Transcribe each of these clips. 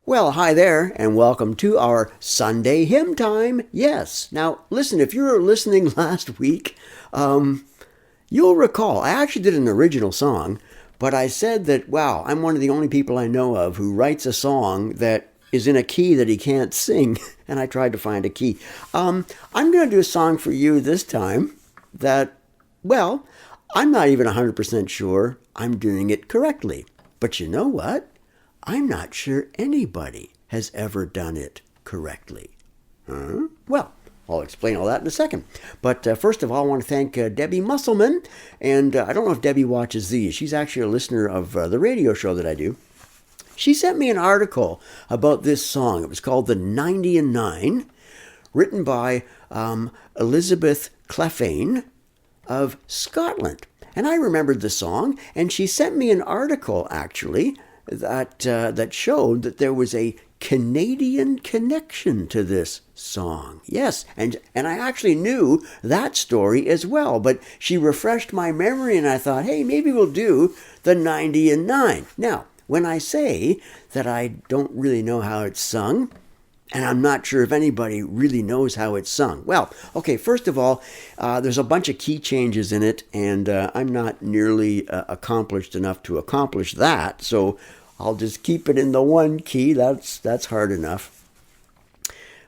Well, hi there, and welcome to our Sunday hymn time. Yes. Now, listen, if you were listening last week, you'll recall I actually did an original song, but I said that, wow, I'm one of the only people I know of who writes a song that is in a key that he can't sing, and I tried to find a key. I'm going to do a song for you this time that, well, I'm not even 100% sure I'm doing it correctly. But you know what? I'm not sure anybody has ever done it correctly. Huh? Well, I'll explain all that in a second. But first of all, I want to thank Debbie Musselman. And I don't know if Debbie watches these. She's actually a listener of the radio show that I do. She sent me an article about this song. It was called The 90 and 9, written by Elizabeth Clephane of Scotland. And I remembered the song, and she sent me an article, actually, that showed that there was a Canadian connection to this song. Yes, and I actually knew that story as well, but she refreshed my memory, and I thought, hey, maybe we'll do the 90 and 9. Now, when I say that I don't really know how it's sung, and I'm not sure if anybody really knows how it's sung. Well, okay, first of all, there's a bunch of key changes in it, and I'm not nearly accomplished enough to accomplish that, so I'll just keep it in the one key. That's hard enough.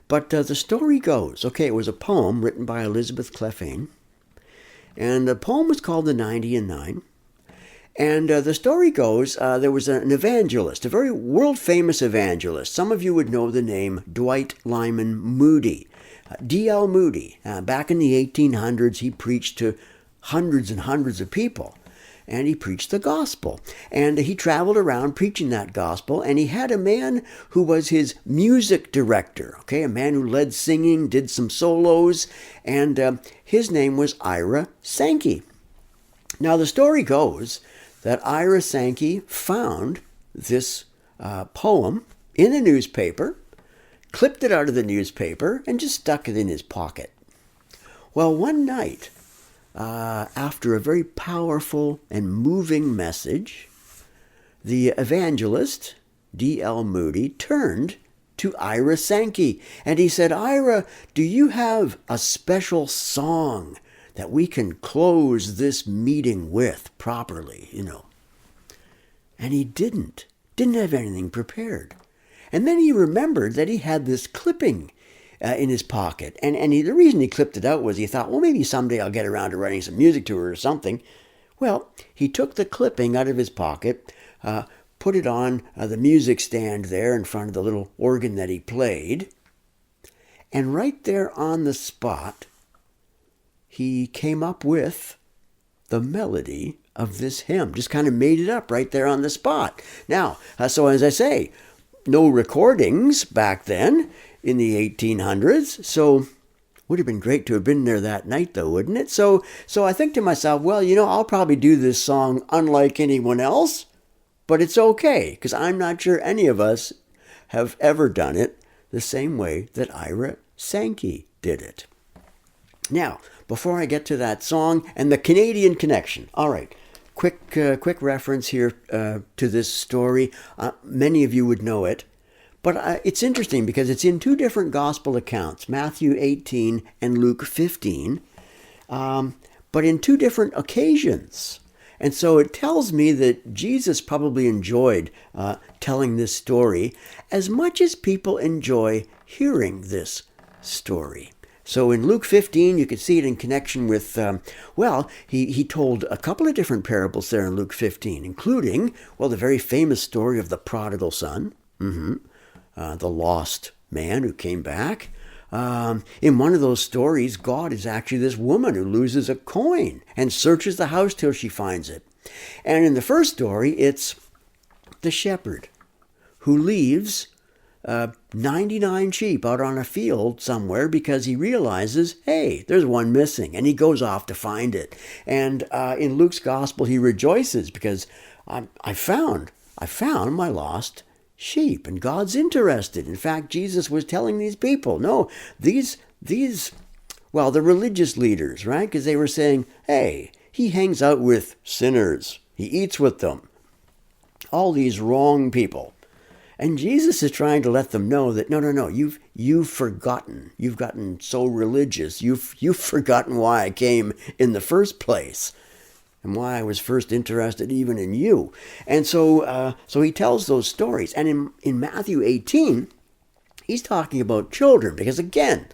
But the story goes, okay, it was a poem written by Elizabeth Clephane, and the poem was called The 90 and 9. And the story goes, there was an evangelist, a very world-famous evangelist. Some of you would know the name Dwight Lyman Moody. D.L. Moody. Back in the 1800s, he preached to hundreds and hundreds of people. And he preached the gospel. And he traveled around preaching that gospel. And he had a man who was his music director, okay, a man who led singing, did some solos. And his name was Ira Sankey. Now, the story goes that Ira Sankey found this poem in a newspaper, clipped it out of the newspaper, and just stuck it in his pocket. Well, one night, after a very powerful and moving message, the evangelist, D.L. Moody, turned to Ira Sankey, and he said, Ira, do you have a special song that we can close this meeting with properly, And he didn't have anything prepared. And then he remembered that he had this clipping in his pocket. And the reason he clipped it out was he thought, well, maybe someday I'll get around to writing some music to her or something. Well, he took the clipping out of his pocket, put it on the music stand there in front of the little organ that he played. And right there on the spot, he came up with the melody of this hymn. Just kind of made it up right there on the spot. Now, so as I say, no recordings back then in the 1800s. So would have been great to have been there that night, though, wouldn't it? So I think to myself, well, I'll probably do this song unlike anyone else, but it's okay, because I'm not sure any of us have ever done it the same way that Ira Sankey did it. Now, before I get to that song and the Canadian connection, all right, quick reference here to this story. Many of you would know it, but it's interesting because it's in two different gospel accounts, Matthew 18 and Luke 15, but in two different occasions. And so it tells me that Jesus probably enjoyed telling this story as much as people enjoy hearing this story. So in Luke 15, you can see it in connection with, he told a couple of different parables there in Luke 15, including, the very famous story of the prodigal son, the lost man who came back. In one of those stories, God is actually this woman who loses a coin and searches the house till she finds it. And in the first story, it's the shepherd who leaves 99 sheep out on a field somewhere because he realizes, hey, there's one missing, and he goes off to find it. And in Luke's gospel, he rejoices because I found my lost sheep, and God's interested. In fact, Jesus was telling these people, no, the religious leaders, right? Because they were saying, hey, he hangs out with sinners, he eats with them, all these wrong people. And Jesus is trying to let them know that no, you've forgotten. You've gotten so religious. You've forgotten why I came in the first place, and why I was first interested even in you. And so he tells those stories. And in Matthew 18, he's talking about children, because again,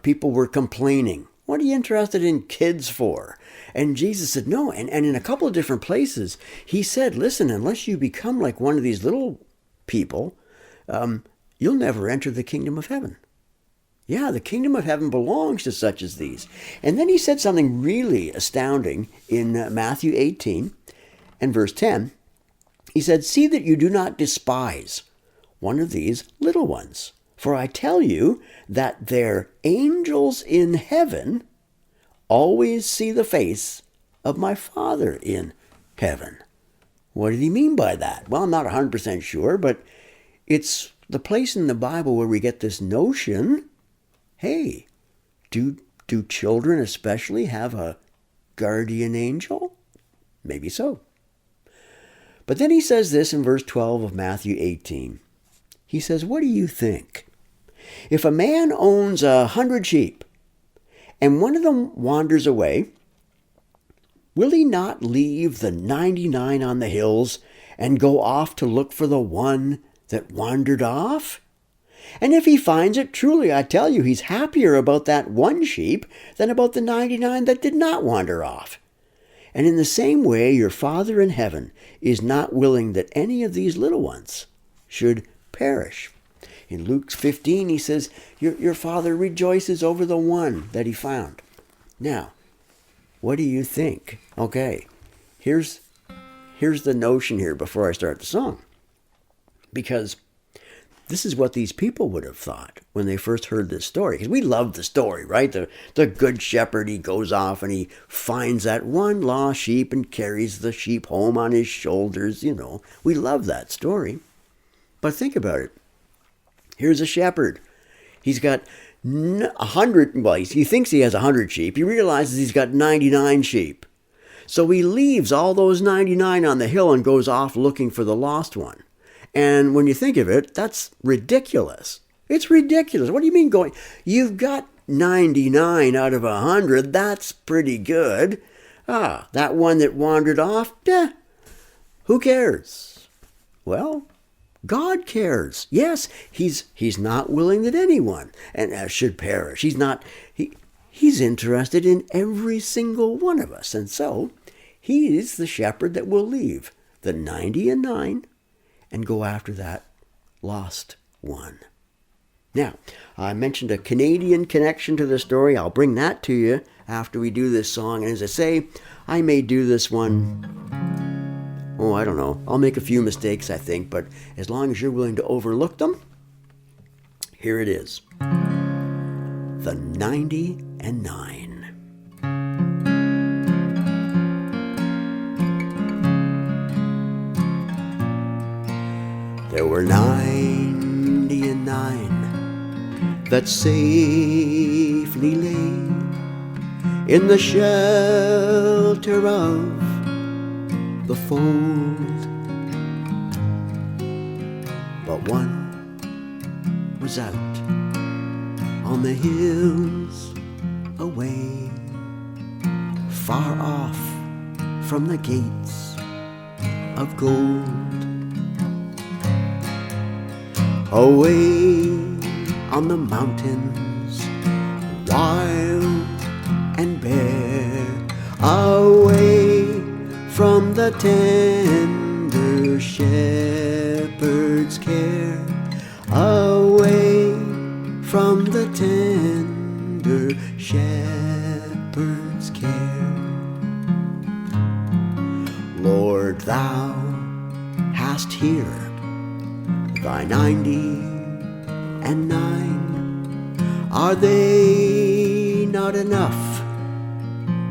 people were complaining. What are you interested in kids for? And Jesus said no. And in a couple of different places, he said, listen, unless you become like one of these little people, you'll never enter the kingdom of heaven. Yeah, the kingdom of heaven belongs to such as these. And then he said something really astounding in Matthew 18 and verse 10. He said, see that you do not despise one of these little ones. For I tell you that their angels in heaven always see the face of my Father in heaven. What did he mean by that? Well, I'm not 100% sure, but it's the place in the Bible where we get this notion, hey, do children especially have a guardian angel? Maybe so. But then he says this in verse 12 of Matthew 18. He says, what do you think? If a man owns 100 sheep and one of them wanders away, will he not leave the 99 on the hills and go off to look for the one that wandered off? And if he finds it, truly I tell you, he's happier about that one sheep than about the 99 that did not wander off. And in the same way, your Father in heaven is not willing that any of these little ones should perish. In Luke 15, he says, your Father rejoices over the one that he found. Now, what do you think? Okay, here's the notion here before I start the song. Because this is what these people would have thought when they first heard this story. Because we love the story, right? The good shepherd, he goes off and he finds that one lost sheep and carries the sheep home on his shoulders. You know, we love that story. But think about it. Here's a shepherd. He's got 100, well, he thinks he has 100 sheep. He realizes he's got 99 sheep. So he leaves all those 99 on the hill and goes off looking for the lost one. And when you think of it, that's ridiculous. It's ridiculous. What do you mean going? You've got 99 out of 100. That's pretty good. That one that wandered off, who cares? Well, God cares. Yes, he's not willing that anyone should perish. He's interested in every single one of us. And so he's the shepherd that will leave the 99 and go after that lost one. Now, I mentioned a Canadian connection to the story. I'll bring that to you after we do this song. And as I say, I may do this one, I don't know. I'll make a few mistakes, I think, but as long as you're willing to overlook them, here it is. The 99. There were 99 that safely lay in the shelter of the fold, but one was out on the hills away, far off from the gates of gold, away on the mountains, wild and bare, away from the tender shepherd's care, away from the tender shepherd's care. Lord, thou hast here thy 99. Are they not enough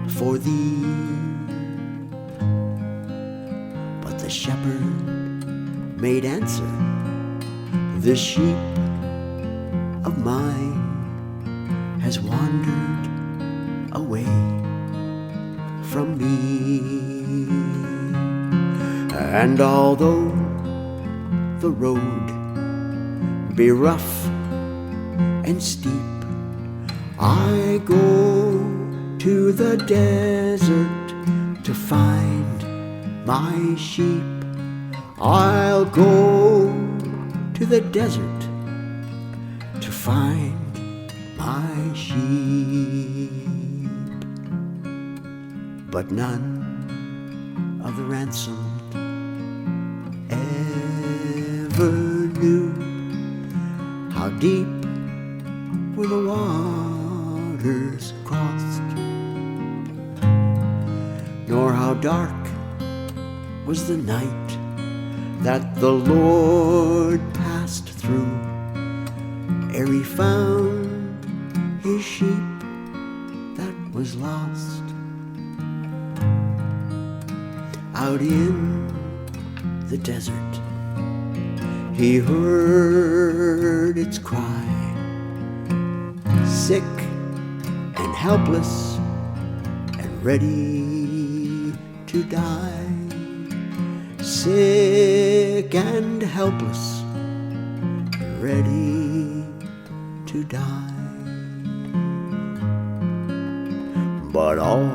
for thee? The shepherd made answer, this sheep of mine has wandered away from me. And although the road be rough and steep, I go to the desert to find my sheep. I'll go to the desert to find my sheep. But none of the ransomed ever knew how deep were the waters crossed, nor how dark was the night that the Lord passed through, ere he found his sheep that was lost. Out in the desert he heard its cry, sick and helpless and ready to die. Sick and helpless and ready to die. But all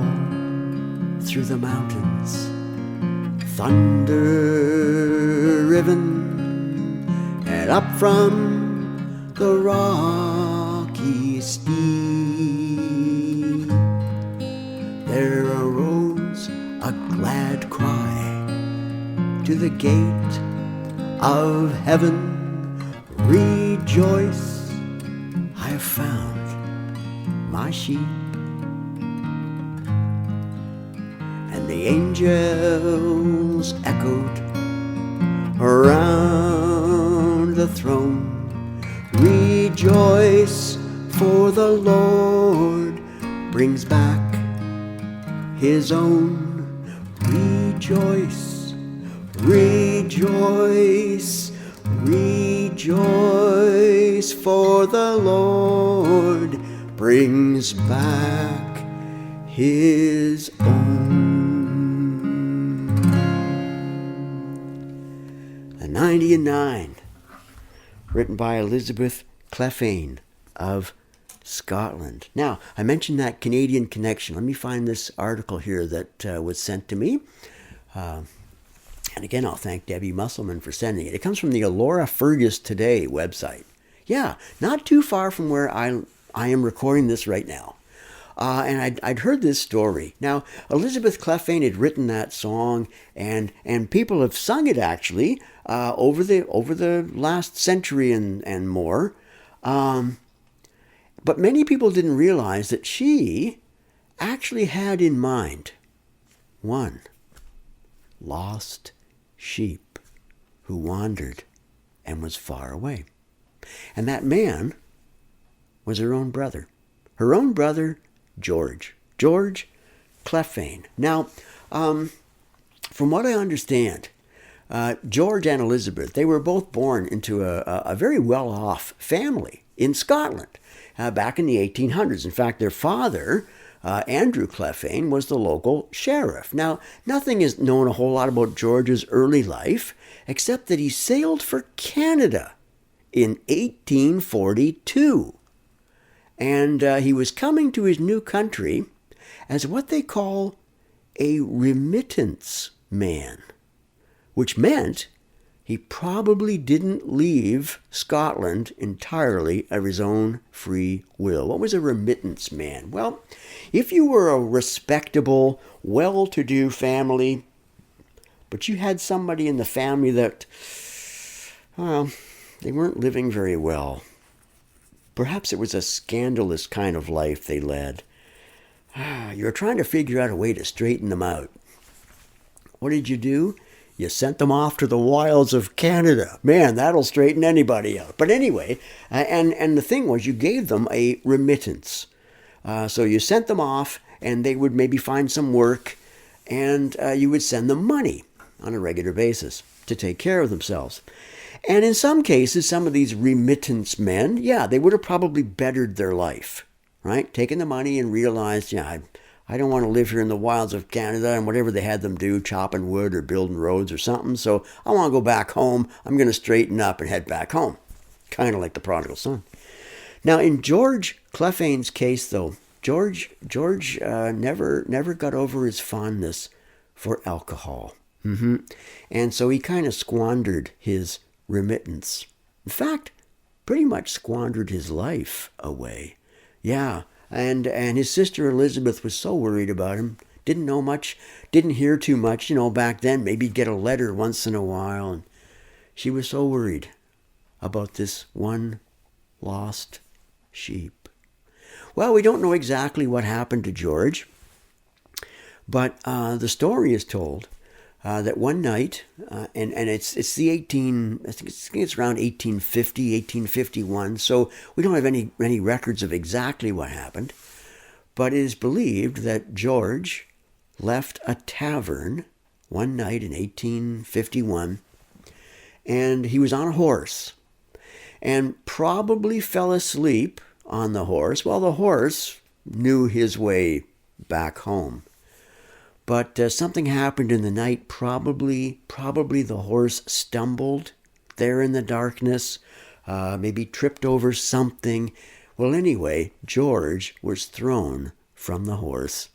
through the mountains, thunder riven, and up from the rocky steep, there arose a glad cry to the gate of heaven. Rejoice, I have found my sheep. And the angels echoed around the throne, rejoice, for the Lord brings back his own. Rejoice, rejoice, rejoice, for the Lord brings back his own. A 90 and 9, written by Elizabeth Clephane of Scotland. Now, I mentioned that Canadian connection. Let me find this article here that was sent to me. And again, I'll thank Debbie Musselman for sending it. It comes from the Alora Fergus Today website. Yeah, not too far from where I am recording this right now. And I'd heard this story. Now, Elizabeth Clephane had written that song, and people have sung it actually over the last century and more. But many people didn't realize that she actually had in mind one lost sheep who wandered and was far away. And that man was her own brother. Her own brother, George Clephane. Now, from what I understand, George and Elizabeth, they were both born into a very well-off family in Scotland back in the 1800s. In fact, their father, Andrew Clephane, was the local sheriff. Now, nothing is known a whole lot about George's early life, except that he sailed for Canada in 1842. And he was coming to his new country as what they call a remittance man, which meant he probably didn't leave Scotland entirely of his own free will. What was a remittance man? Well, if you were a respectable, well-to-do family, but you had somebody in the family that, well, they weren't living very well. Perhaps it was a scandalous kind of life they led. You were trying to figure out a way to straighten them out. What did you do? You sent them off to the wilds of Canada. Man, that'll straighten anybody out. But anyway, and the thing was, you gave them a remittance. So you sent them off, and they would maybe find some work, and you would send them money on a regular basis to take care of themselves. And in some cases, some of these remittance men, yeah, they would have probably bettered their life, right? Taken the money and realized, yeah, I don't want to live here in the wilds of Canada and whatever they had them do, chopping wood or building roads or something. So I want to go back home. I'm going to straighten up and head back home. Kind of like the prodigal son. Now, in George Clefane's case, though, George never got over his fondness for alcohol. And so he kind of squandered his remittance. In fact, pretty much squandered his life away. Yeah, and his sister Elizabeth was so worried about him. Didn't know much, didn't hear too much, back then. Maybe get a letter once in a while. And she was so worried about this one lost sheep. Well, we don't know exactly what happened to George, but the story is told that one night, and it's the I think it's around 1850, 1851, so we don't have any records of exactly what happened, but it is believed that George left a tavern one night in 1851, and he was on a horse, and probably fell asleep on the horse while the horse knew his way back home. But something happened in the night. Probably the horse stumbled there in the darkness, maybe tripped over something. Well, anyway, George was thrown from the horse,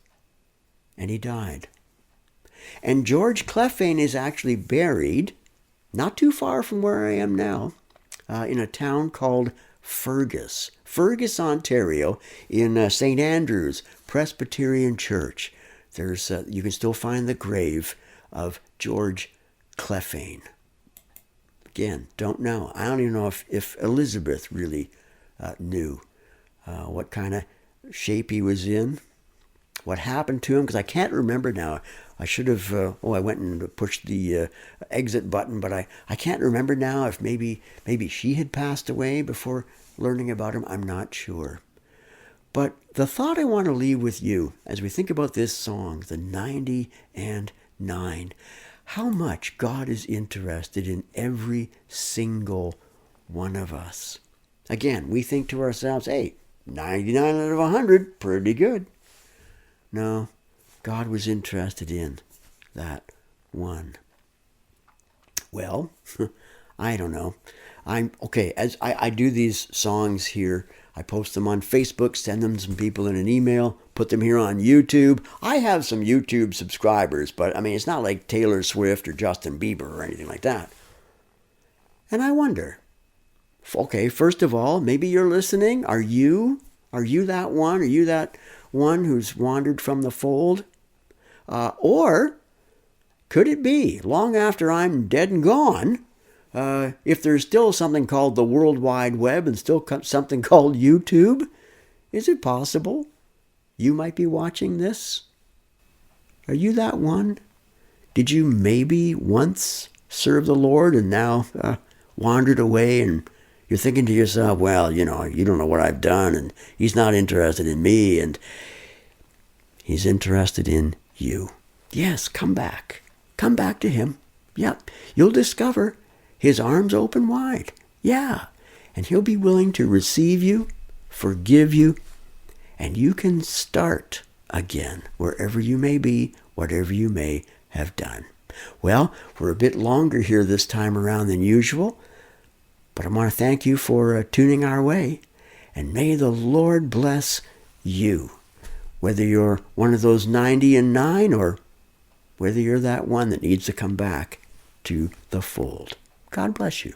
and he died. And George Clefane is actually buried not too far from where I am now, in a town called Fergus, Ontario, in St. Andrew's Presbyterian Church. There's you can still find the grave of George Clefane. Again, don't know. I don't even know if Elizabeth really knew what kind of shape he was in, what happened to him, because I can't remember now. I should have, I went and pushed the exit button, but I can't remember now if maybe she had passed away before learning about him. I'm not sure. But the thought I want to leave with you as we think about this song, the 90 and 9, how much God is interested in every single one of us. Again, we think to ourselves, hey, 99 out of 100, pretty good. No, God was interested in that one. Well, I don't know. As I do these songs here, I post them on Facebook, send them to some people in an email, put them here on YouTube. I have some YouTube subscribers, but it's not like Taylor Swift or Justin Bieber or anything like that. And I wonder, first of all, maybe you're listening. Are you that one? Are you that one who's wandered from the fold? Or could it be, long after I'm dead and gone, if there's still something called the World Wide Web and still something called YouTube, is it possible you might be watching this? Are you that one? Did you maybe once serve the Lord and now wandered away, and you're thinking to yourself, well, you don't know what I've done, and he's not interested in me, and he's interested in you. Yes, come back. Come back to him. Yep, you'll discover his arms open wide. Yeah. And he'll be willing to receive you, forgive you, and you can start again wherever you may be, whatever you may have done. Well, we're a bit longer here this time around than usual, but I want to thank you for tuning our way, and may the Lord bless you, whether you're one of those 90 and 9 or whether you're that one that needs to come back to the fold. God bless you.